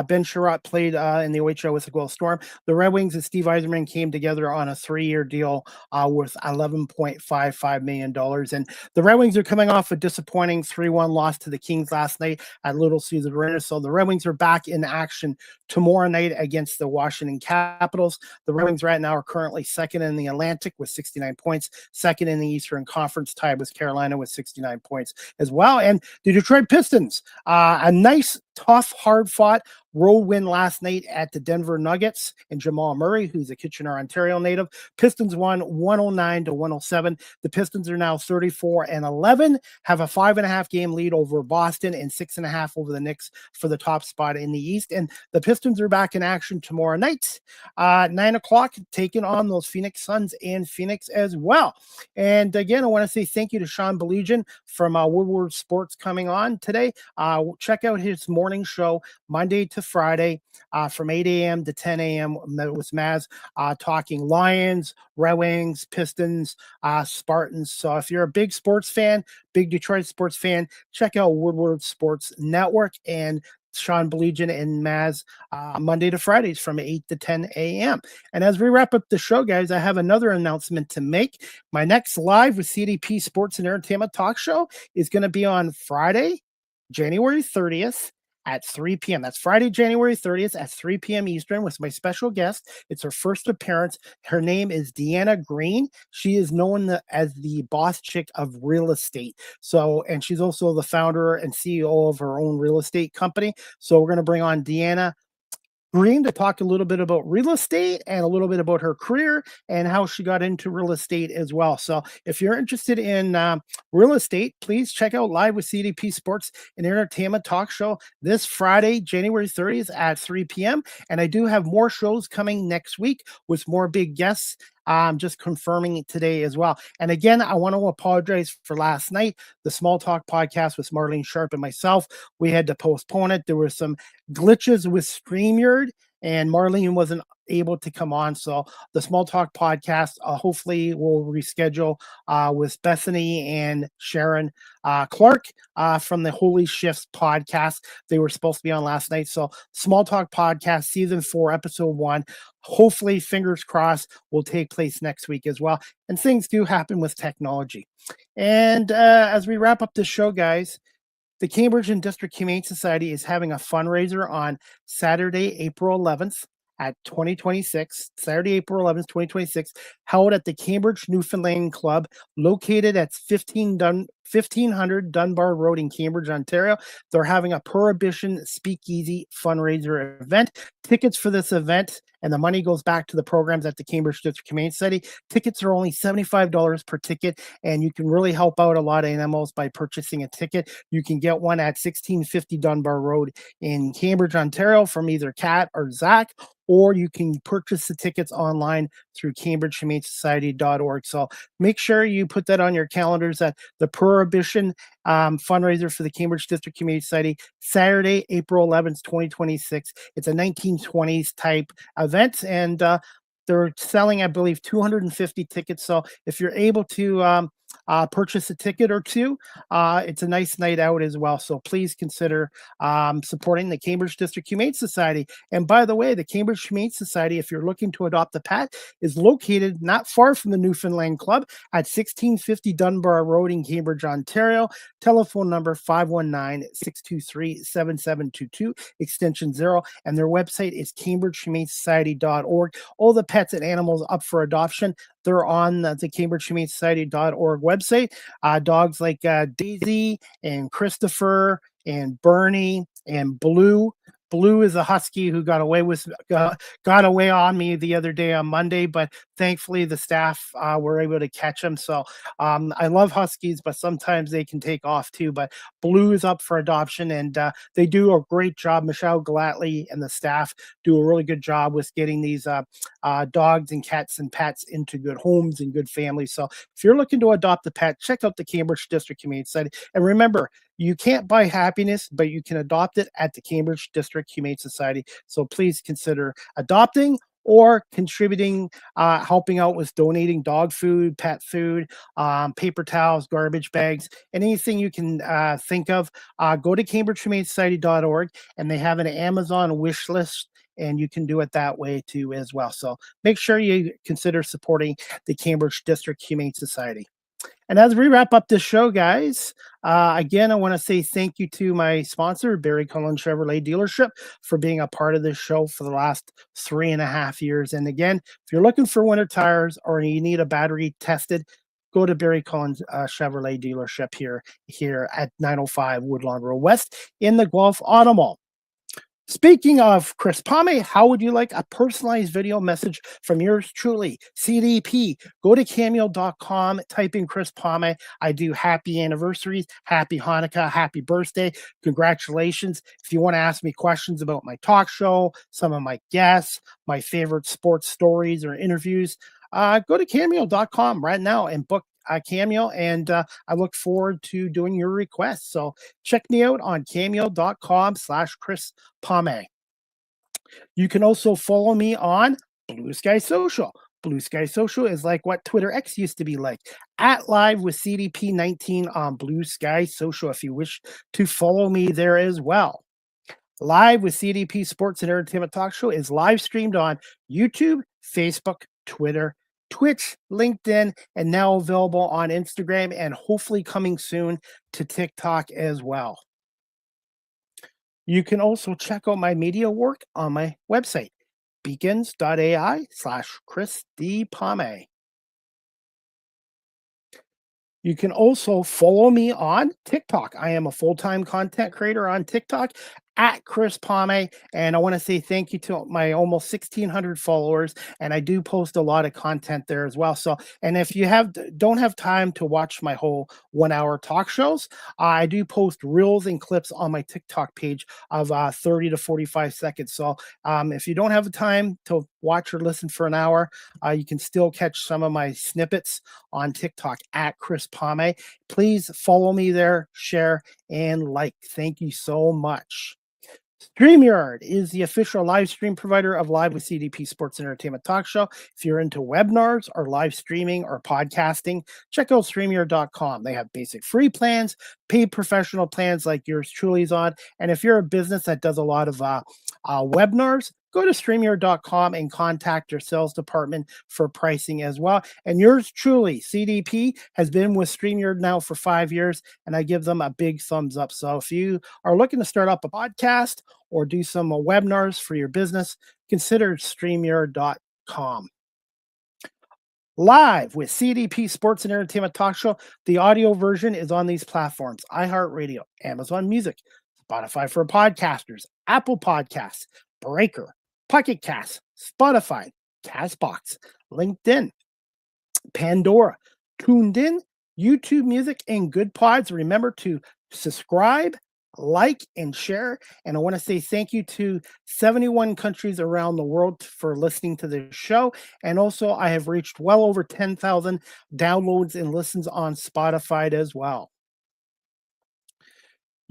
Ben Sherratt, played in the OHL with the Guelph Storm. The Red Wings and Steve Yzerman came together on a 3-year deal worth $11.55 million. And the Red Wings are coming off a disappointing 3-1 loss to the Kings last night at Little Caesars Arena. So the Red Wings are back in action tomorrow night against the Washington Capitals. The Red Wings right now are currently second in the Atlantic with 69 points, second in the Eastern Conference, tied with Carolina with 69 points as well. And the Detroit Pistons, a nice, tough, hard-fought road win last night at the Denver Nuggets, and Jamal Murray, who's a Kitchener, Ontario native. Pistons won 109-107. The Pistons are now 34-11, have a 5.5 game lead over Boston and 6.5 over the Knicks for the top spot in the East. And the Pistons are back in action tomorrow night, 9 o'clock, taking on those Phoenix Suns and Phoenix as well. And again, I want to say thank you to Sean Baligian from Woodward Sports coming on today. Check out his morning show Monday to Friday from 8 a.m. to 10 a.m. with Maz talking Lions, Red Wings, Pistons, Spartans. So if you're a big sports fan, big Detroit sports fan, check out Woodward Sports Network and Sean Baligian and Maz Monday to Fridays from 8 to 10 a.m. And as we wrap up the show, guys, I have another announcement to make. My next live with CDP Sports and Entertainment Talk Show is going to be on Friday, January 30th at 3 p.m. That's Friday, January 30th at 3 p.m. Eastern with my special guest. It's her first appearance. Her name is Deanna Green. She is known as the boss chick of real estate. So, and she's also the founder and CEO of her own real estate company. So we're going to bring on Deanna Green to talk a little bit about real estate and a little bit about her career and how she got into real estate as well. So if you're interested in real estate, please check out Live with CDP Sports and Entertainment Talk Show this Friday, January 30th at 3 p.m. And I do have more shows coming next week with more big guests. I'm just confirming it today as well. And again, I want to apologize for last night. The Small Talk podcast with Marlene Sharp and myself, we had to postpone it. There were some glitches with StreamYard, and Marlene wasn't able to come on. So the Small Talk podcast, hopefully we'll reschedule with Bethany and Sharon Clark from the Holy Shifts podcast. They were supposed to be on last night. So Small Talk podcast, season 4, episode 1, hopefully, fingers crossed, will take place next week as well. And things do happen with technology. And as we wrap up this show, guys, the Cambridge and District Humane Society is having a fundraiser on Saturday, April 11th at 2026, Saturday, April 11th, 2026, held at the Cambridge Newfoundland Club, located at 1500 Dunbar Road in Cambridge, Ontario. They're having a Prohibition Speakeasy fundraiser event. Tickets for this event, and the money goes back to the programs at the Cambridge District Humane Society. Tickets are only $75 per ticket, and you can really help out a lot of animals by purchasing a ticket. You can get one at 1650 Dunbar Road in Cambridge, Ontario from either Kat or Zach, or you can purchase the tickets online through CambridgeHumaneSociety.org. So make sure you put that on your calendars at the Prohibition fundraiser for the Cambridge District Humane Society, Saturday, April 11th, 2026. It's a 1920s type event, and they're selling, I believe, 250 tickets. So if you're able to purchase a ticket or two, it's a nice night out as well. So please consider supporting the Cambridge District Humane Society. And by the way, the Cambridge Humane Society, if you're looking to adopt a pet, is located not far from the Newfoundland Club at 1650 Dunbar Road in Cambridge, Ontario. Telephone number 519-623-7722, extension 0. And their website is CambridgeHumaneSociety.org. All the pets and animals up for adoption, they're on the CambridgeHumaneSociety.org website. Dogs like Daisy and Christopher and Bernie and Blue. Blue is a husky who got away on me the other day on Monday, but thankfully the staff were able to catch him. So I love huskies, but sometimes they can take off too. But Blue is up for adoption, and they do a great job. Michelle Glatley and the staff do a really good job with getting these dogs and cats and pets into good homes and good families. So if you're looking to adopt a pet, check out the Cambridge District Humane Society. And remember, You can't buy happiness, but you can adopt it at the Cambridge District Humane Society. So please consider adopting or contributing, helping out with donating dog food, pet food, paper towels, garbage bags, and anything you can think of. Go to cambridgehumanesociety.org, and they have an Amazon wish list, and you can do it that way too as well. So make sure you consider supporting the Cambridge District Humane Society. And as we wrap up this show, guys, again, I want to say thank you to my sponsor, Barry Cullen Chevrolet Dealership, for being a part of this show for the last 3.5 years. And again, if you're looking for winter tires or you need a battery tested, go to Barry Cullen Chevrolet Dealership here at 905 Woodlawn Road West in the Guelph Auto Mall. Speaking of Chris Palme, how would you like a personalized video message from yours truly, CDP? Go to cameo.com, type in Chris Palme. I do happy anniversaries, happy Hanukkah, happy birthday, congratulations. If you want to ask me questions about my talk show, some of my guests, my favorite sports stories or interviews, go to cameo.com right now and book Cameo, and I look forward to doing your requests. So check me out on cameo.com/Chris Palme. You can also follow me on Blue Sky Social. Blue Sky Social is like what Twitter X used to be like, at Live with CDP19 on Blue Sky Social if you wish to follow me there as well. Live with CDP Sports and Entertainment Talk Show is live streamed on YouTube, Facebook, Twitter, Twitch, LinkedIn, and now available on Instagram and hopefully coming soon to TikTok as well. You can also check out my media work on my website, beacons.ai/Chris D. Palme. You can also follow me on TikTok. I am a full-time content creator on TikTok at Chris Palme, and I want to say thank you to my almost 1,600 followers, and I do post a lot of content there as well. So, and if you don't have time to watch my whole 1-hour talk shows, I do post reels and clips on my TikTok page of 30 to 45 seconds. So if you don't have the time to watch or listen for an hour, you can still catch some of my snippets on TikTok at Chris Palme. Please follow me there, share, and like. Thank you so much. StreamYard is the official live stream provider of Live with CDP Sports and Entertainment Talk Show. If you're into webinars or live streaming or podcasting, check out StreamYard.com. They have basic free plans, paid professional plans like yours truly is on. And if you're a business that does a lot of webinars, go to StreamYard.com and contact your sales department for pricing as well. And yours truly, CDP, has been with StreamYard now for 5 years, and I give them a big thumbs up. So if you are looking to start up a podcast or do some webinars for your business, consider StreamYard.com. Live with CDP Sports and Entertainment Talk Show. The audio version is on these platforms: iHeartRadio, Amazon Music, Spotify for podcasters, Apple Podcasts, Breaker, Pocket Cast, Spotify, Castbox, LinkedIn, Pandora, Tuned In, YouTube Music, and Good Pods. Remember to subscribe, like, and share. And I want to say thank you to 71 countries around the world for listening to this show. And also, I have reached well over 10,000 downloads and listens on Spotify as well.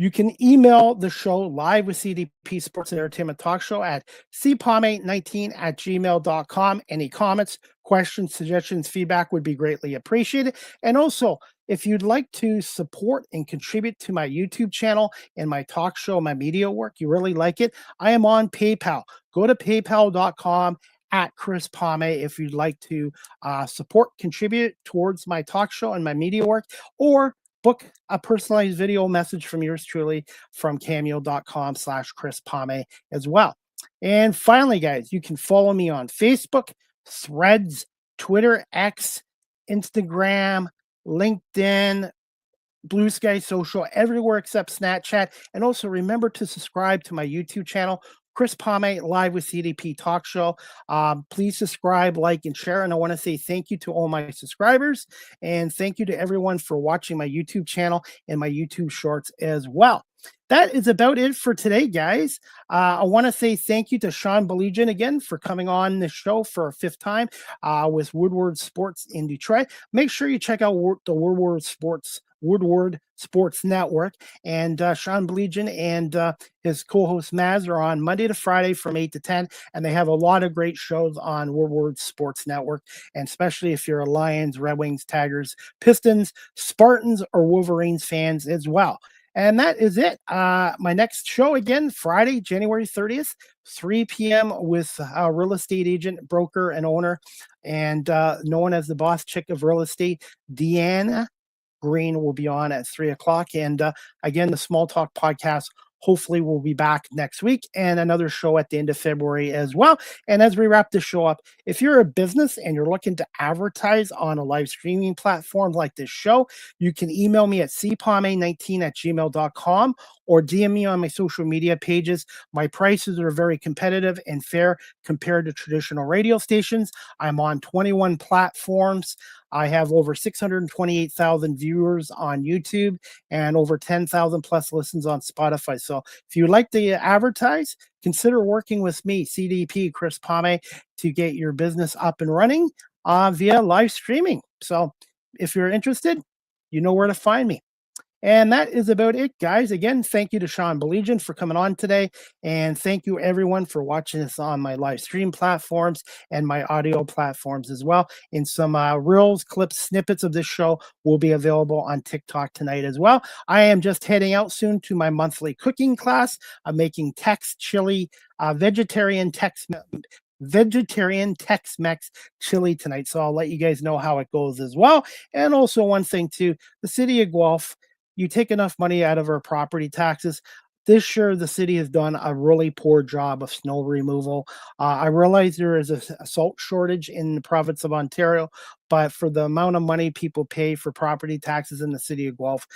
You can email the show Live with CDP Sports and Entertainment Talk Show at cpalme19@gmail.com. Any comments, questions, suggestions, feedback would be greatly appreciated. And also, if you'd like to support and contribute to my YouTube channel and my talk show, my media work, you really like it, I am on PayPal. Go to paypal.com at Chris Palme if you'd like to support, contribute towards my talk show and my media work, or book a personalized video message from yours truly from cameo.com/Chris Palme as well. And finally, guys, you can follow me on Facebook, Threads, Twitter, X, Instagram, LinkedIn, Blue Sky Social, everywhere except Snapchat. And also remember to subscribe to my YouTube channel, Chris Palme Live with CDP Talk Show. Please subscribe, like, and share. And I want to say thank you to all my subscribers, and thank you to everyone for watching my YouTube channel and my YouTube shorts as well. That is about it for today, guys. I want to say thank you to Sean Baligian again for coming on the show for a 5th time with Woodward Sports in Detroit. Make sure you check out the Woodward Sports Woodward Sports Network. And Sean Baligian and his co-host Maz are on Monday to Friday from 8 to 10. And they have a lot of great shows on Woodward Sports Network. And especially if you're a Lions, Red Wings, Tigers, Pistons, Spartans, or Wolverines fans as well. And that is it. My next show again, Friday, January 30th, 3 p.m. with a real estate agent, broker, and owner, and known as the boss chick of real estate, Deanna Green, will be on at 3 o'clock. And again, the Small Talk podcast hopefully we'll be back next week, and another show at the end of February as well. And as we wrap this show up, if you're a business and you're looking to advertise on a live streaming platform like this show, you can email me at cpalme19@gmail.com or DM me on my social media pages. My prices are very competitive and fair compared to traditional radio stations. I'm on 21 platforms. I have over 628,000 viewers on YouTube and over 10,000 plus listens on Spotify. So if you'd like to advertise, consider working with me, CDP, Chris Palme, to get your business up and running via live streaming. So if you're interested, you know where to find me. And that is about it, guys. Again, thank you to Sean Baligian for coming on today. And thank you, everyone, for watching this on my live stream platforms and my audio platforms as well. And some reels, clips, snippets of this show will be available on TikTok tonight as well. I am just heading out soon to my monthly cooking class. I'm making Tex chili, vegetarian Tex-Mex chili tonight. So I'll let you guys know how it goes as well. And also one thing too, the city of Guelph, you take enough money out of our property taxes. This year, the city has done a really poor job of snow removal. I realize there is a salt shortage in the province of Ontario, but for the amount of money people pay for property taxes in the city of Guelph,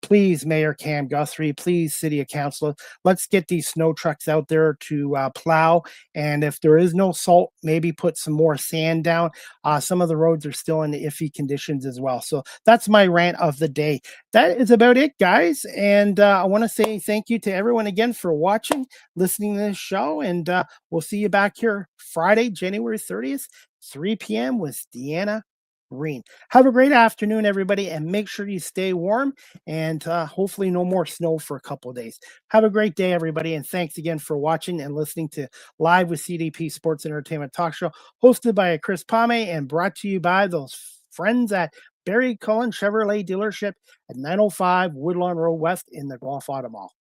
please, Mayor Cam Guthrie, please, City Council, let's get these snow trucks out there to plow. And if there is no salt, maybe put some more sand down. Some of the roads are still in iffy conditions as well. So that's my rant of the day. That is about it, guys. And I want to say thank you to everyone again for watching, listening to this show. And we'll see you back here Friday, January 30th, 3 p.m. with Deanna Green. Have a great afternoon, everybody, and make sure you stay warm and hopefully no more snow for a couple of days. Have a great day, everybody, and thanks again for watching and listening to Live with CDP Sports Entertainment Talk Show, hosted by Chris Palme and brought to you by those friends at Barry Cullen Chevrolet Dealership at 905 Woodlawn Road West in the Guelph Auto Mall.